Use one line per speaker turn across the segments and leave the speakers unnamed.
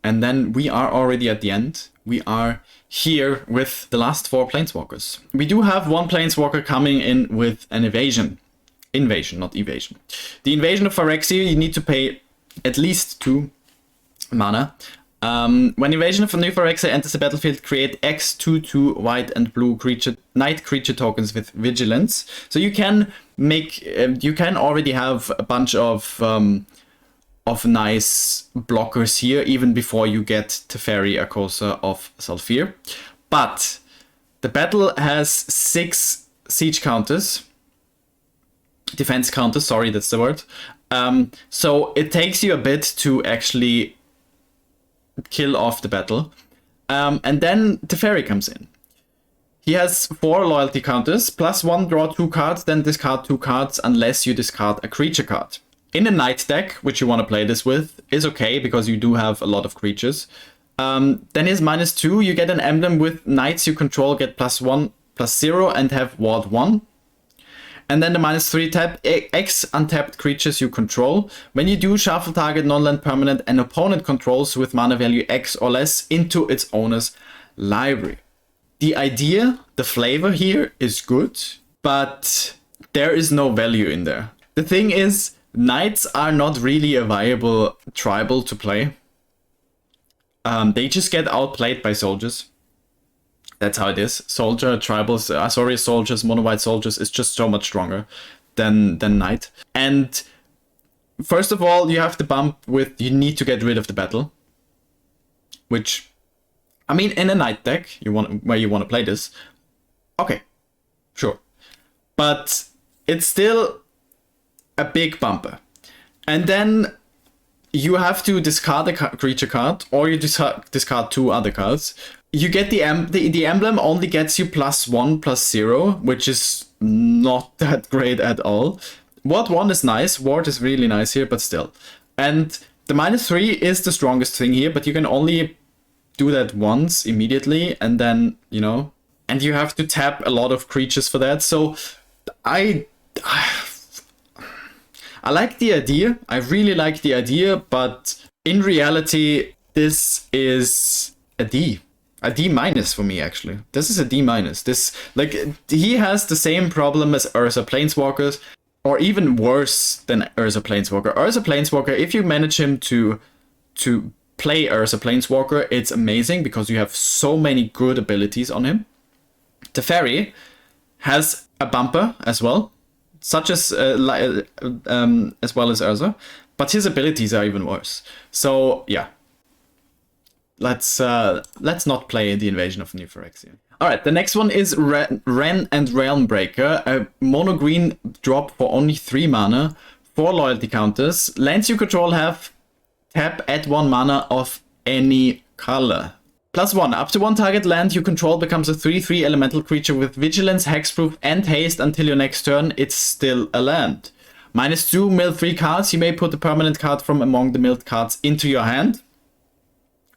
And then we are already at the end. We are here with the last 4 Planeswalkers. We do have one Planeswalker coming in with an evasion. Invasion, not evasion. The Invasion of Phyrexia, you need to pay at least 2 mana. When Invasion of New Phyrexia enters the battlefield, create X 2/2 white and blue knight creature tokens with vigilance. So you can make, you can already have a bunch of nice blockers here, even before you get Teferi, Akosa of Zhalfir. But the battle has 6 siege counters. Defense counters, sorry, that's the word. So it takes you a bit to actually kill off the battle. And then Teferi comes in. He has 4 loyalty counters, +1, draw 2 cards, then discard 2 cards unless you discard a creature card. In a knight deck, which you want to play this with, is okay because you do have a lot of creatures. Then he's -2, you get an emblem with knights you control, get +1/+0 and have ward 1. And then the -3 tap X untapped creatures you control. When you do, shuffle target non-land permanent an opponent controls with mana value X or less into its owner's library. The idea, the flavor here is good, but there is no value in there. The thing is, knights are not really a viable tribal to play. They just get outplayed by soldiers. That's how it is. Soldiers, mono white soldiers is just so much stronger than knight. And first of all, you have the bump with you need to get rid of the battle. Which, I mean, in a knight deck, where you want to play this, okay, sure. But it's still a big bumper. And then you have to discard a creature card, or you discard 2 other cards. You get the emblem only gets you +1/+0, which is not that great at all. Ward 1 is nice, Ward is really nice here, but still. And the -3 is the strongest thing here, but you can only do that once immediately, and then, you know, and you have to tap a lot of creatures for that. So I like the idea. I really like the idea, but in reality, this is a D. A D- for me, actually. This is a D-. This, like, he has the same problem as Urza Planeswalkers, or even worse than Urza Planeswalker. Urza Planeswalker, if you manage him to play Urza Planeswalker, it's amazing because you have so many good abilities on him. Teferi has a bumper as well, such as well as Urza, but his abilities are even worse. So yeah, let's not play the Invasion of New Phyrexia. All right, the next one is Wrenn and Realmbreaker, a mono green drop for only 3 mana, 4 loyalty counters. Lands you control have tap, add 1 mana of any color. +1, up to 1 target land you control becomes a 3/3 elemental creature with vigilance, hexproof, and haste until your next turn. It's still a land. -2, mill 3 cards. You may put a permanent card from among the milled cards into your hand.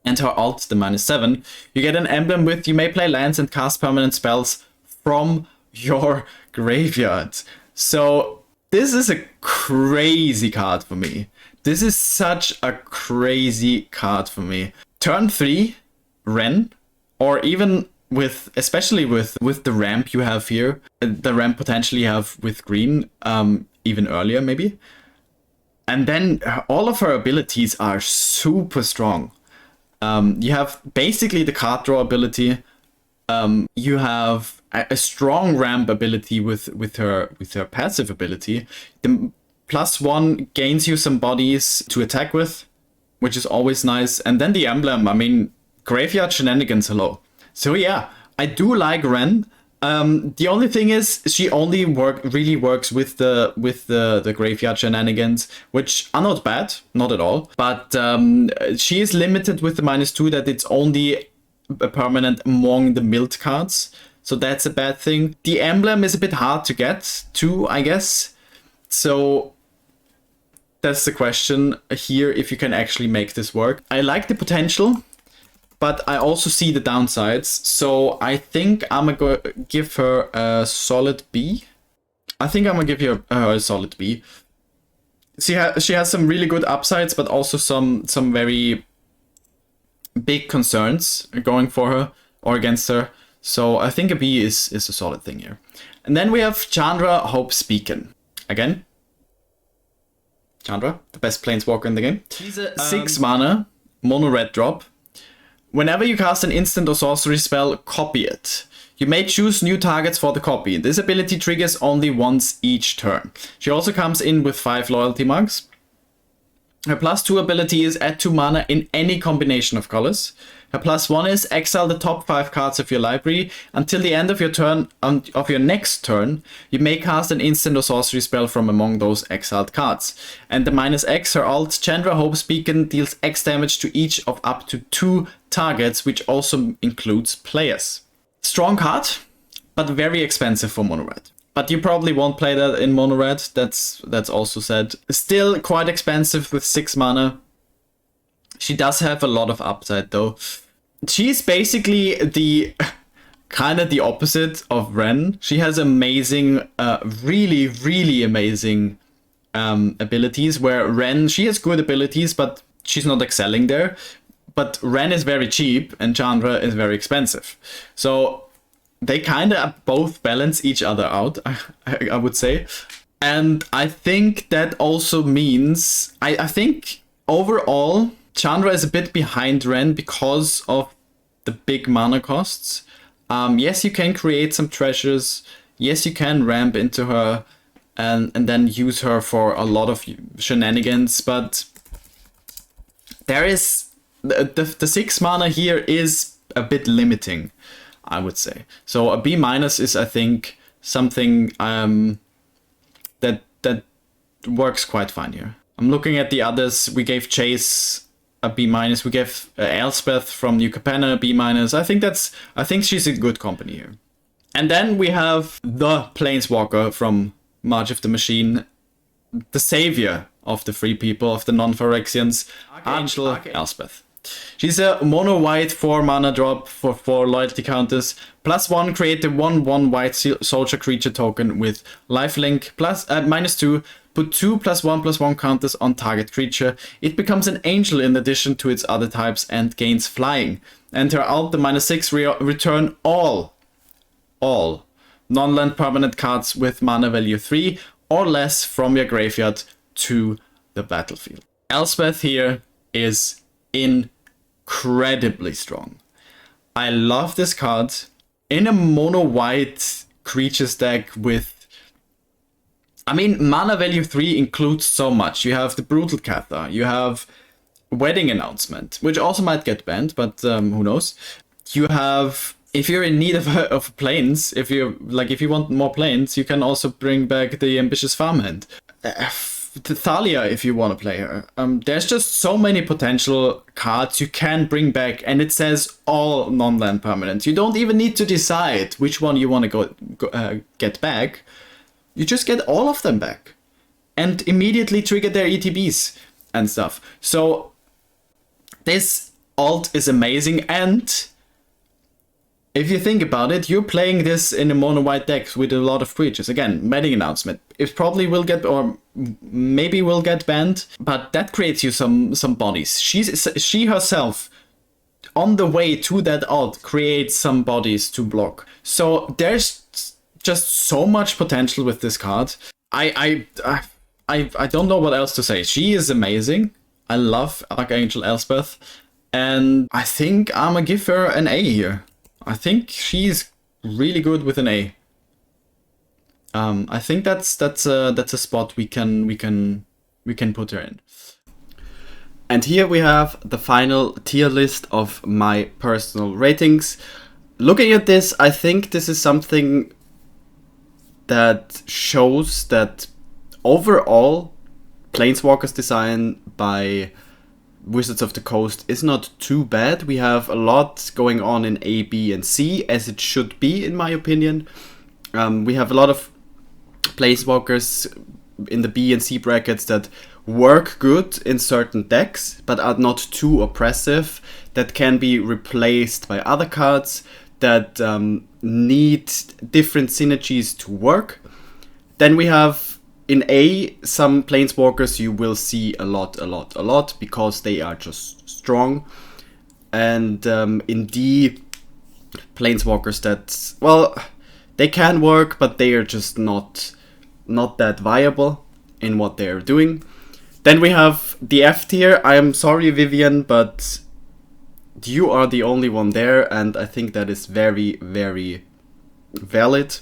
And her ult, the -7. You get an emblem with you may play lands and cast permanent spells from your graveyard. So this is a crazy card for me. This is such a crazy card for me. Turn 3, Wrenn, or even especially with the ramp you have here, the ramp potentially you have with green, even earlier maybe. And then all of her abilities are super strong. You have basically the card draw ability. You have a strong ramp ability with her passive ability. The +1 gains you some bodies to attack with, which is always nice. And then the emblem, I mean, graveyard shenanigans, hello. So yeah, I do like Wrenn. The only thing is she only really works with the graveyard shenanigans, which are not bad, not at all. But she is limited with the -2 that it's only a permanent among the milled cards. So that's a bad thing. The emblem is a bit hard to get too, I guess. So that's the question here, if you can actually make this work. I like the potential, but I also see the downsides. So I think I'm gonna give her a solid B. I think I'm gonna give her a solid B. She has some really good upsides, but also some very big concerns going for her or against her. So I think a B is a solid thing here. And then we have Chandra Hope's Beacon. Again, Chandra, the best planeswalker in the game. She's a 6 mana, mono red drop. Whenever you cast an instant or sorcery spell, copy it. You may choose new targets for the copy. This ability triggers only once each turn. She also comes in with 5 loyalty marks. Her +2 ability is add 2 mana in any combination of colors. Her +1 is exile the top 5 cards of your library. Until the end of your turn, of your next turn, you may cast an instant or sorcery spell from among those exiled cards. And the -X, her alt, Chandra Hope's Beacon, deals X damage to each of up to 2 targets, which also includes players. Strong card, but very expensive for mono red. But you probably won't play that in mono red, that's also said. Still quite expensive with 6 mana. She does have a lot of upside though. She's basically the kind of the opposite of Wrenn. She has amazing, really amazing abilities, where Wrenn, she has good abilities, but she's not excelling there. But Wrenn is very cheap and Chandra is very expensive. So they kind of both balance each other out, I would say. And I think that also means, I think overall, Chandra is a bit behind Wrenn because of the big mana costs. Yes, you can create some treasures. Yes, you can ramp into her and then use her for a lot of shenanigans. But there is... The 6 mana here is a bit limiting, I would say. So a B- is, I think, something that works quite fine here. I'm looking at the others. We gave Chase a B-. We gave Elspeth from New Capenna a B-. I think she's in good company here. And then we have the Planeswalker from March of the Machine, the savior of the free people, of the non-Phyrexians, Archangel Elspeth. She's a mono white 4 mana drop for 4 loyalty counters. +1, create the 1/1 white soldier creature token with lifelink. -2, put 2 +1/+1 counters on target creature. It becomes an angel in addition to its other types and gains flying. And her alt, the -6, return all non-land permanent cards with mana value 3 or less from your graveyard to the battlefield. Elspeth here is incredibly strong. I love this card. In a mono white creatures deck with... I mean, mana value 3 includes so much. You have the Brutal Cathar, you have Wedding Announcement, which also might get banned, but who knows. You have... If you're in need of planes, if you want more planes, you can also bring back the Ambitious Farmhand. Thalia, if you want to play her. There's just so many potential cards you can bring back, and it says all non-land permanents. You don't even need to decide which one you want to get back. You just get all of them back and immediately trigger their ETBs and stuff. So this alt is amazing, and if you think about it, you're playing this in a mono white deck with a lot of creatures. Again, Wedding Announcement. It probably will get, or maybe will get banned, but that creates you some bodies. She herself, on the way to that alt, creates some bodies to block. So there's just so much potential with this card. I don't know what else to say. She is amazing. I love Archangel Elspeth, and I think I'm gonna give her an A here. I think she's really good with an A. I think that's a spot we can put her in. And here we have the final tier list of my personal ratings. Looking at this, I think this is something that shows that overall Planeswalkers design by Wizards of the Coast is not too bad. We have a lot going on in A, B, and C, as it should be, in my opinion. We have a lot of Planeswalkers in the B and C brackets that work good in certain decks, but are not too oppressive, that can be replaced by other cards, that need different synergies to work. Then we have in A, some Planeswalkers you will see a lot, because they are just strong. and in D, Planeswalkers that, well, they can work, but they are just not that viable in what they're doing. Then we have the F tier. I am sorry, Vivian, but you are the only one there, and I think that is very, very valid.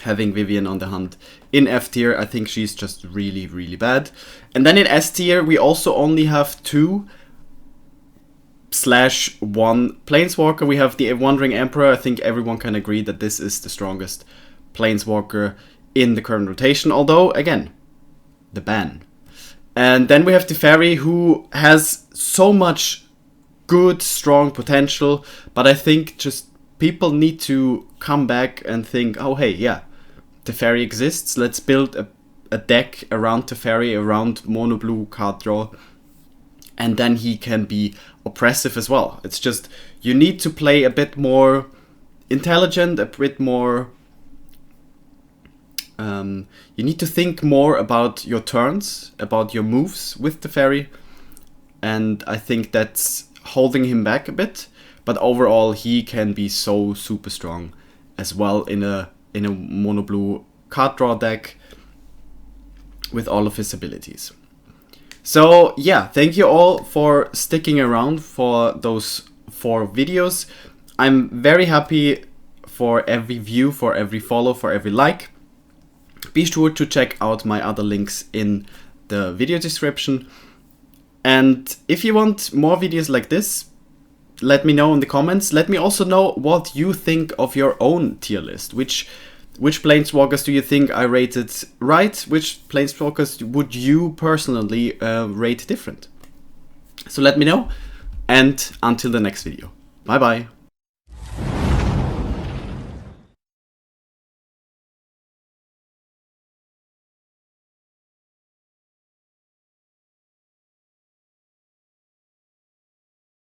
Having Vivian on the hunt in F tier, I think she's just really, really bad. And then in S tier, we also only have 2/1 Planeswalker. We have the Wandering Emperor. I think everyone can agree that this is the strongest Planeswalker in the current rotation, although, again, the ban. And then we have Teferi, who has so much good, strong potential, but I think just people need to come back and think, oh hey, yeah, Teferi exists, let's build a deck around Teferi, around mono blue card draw, and then he can be oppressive as well. It's just, you need to play a bit more intelligent, a bit more... you need to think more about your turns, about your moves with Teferi, and I think that's holding him back a bit. But overall, he can be so super strong as well in a mono blue card draw deck with all of his abilities. So yeah, thank you all for sticking around for those 4 videos. I'm very happy for every view, for every follow, for every like. Be sure to check out my other links in the video description. And if you want more videos like this, let me know in the comments. Let me also know what you think of your own tier list. Which Planeswalkers do you think I rated right? Which Planeswalkers would you personally rate different? So let me know, and until the next video. Bye bye.